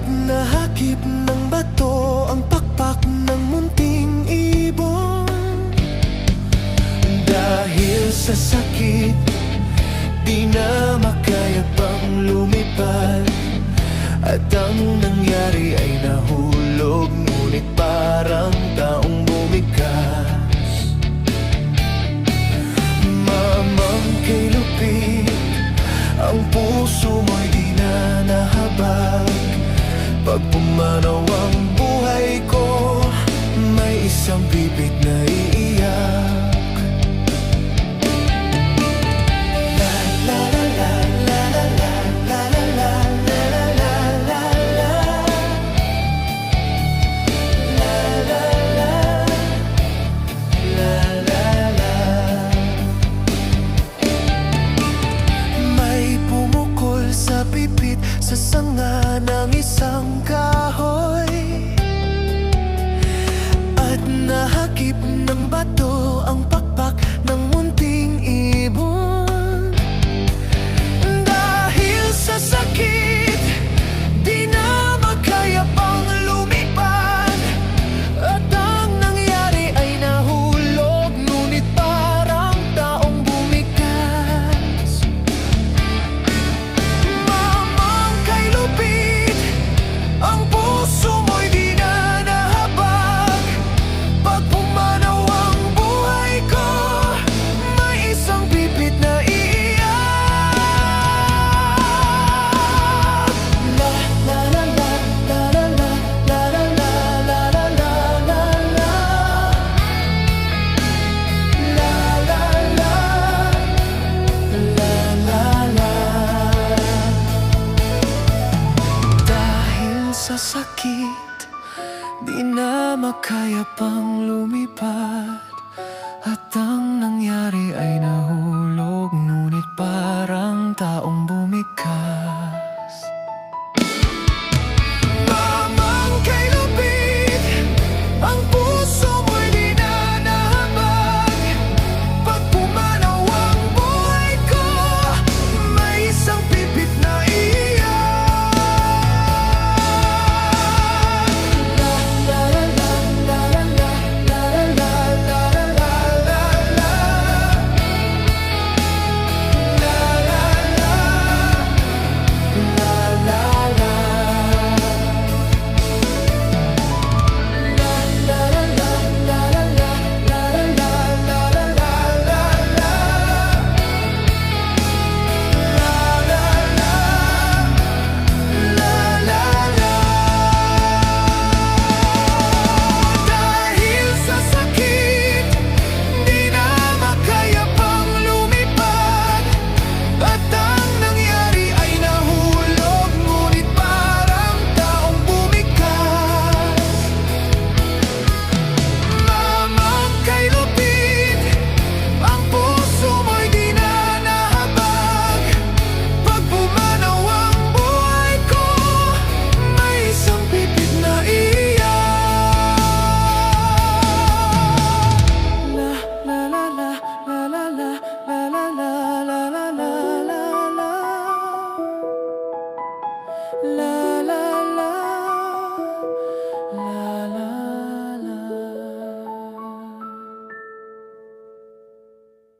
nahakip ng bato ang pakpak ng munting ibon. Dahil sa sakit, di na makaya pang lumipad, at ang nangyari ay nahulog, ngunit parang taong bumikas. Mamang kay lupit, ang puso mo'y di na nahabag. Pag pumanaw ang buhay ko, may isang bibig na iiyak. Sa sanga ng isang kahoy, at nahakip ng bato ang pakpak ng munting ibon. Dahil sa sakit, di na makaya pang lumipad, at ang nangyari ay nahulog, ngunit parang taong bumikas. Ang puso mo'y di na nahabag. Pag pumanaw ang buhay ko, may isang pipit na iiyak. La la la la la la la la la la la la la la. La la la la la la. Sa sakit, di na makaya pang lumipad, at ang nangyari ay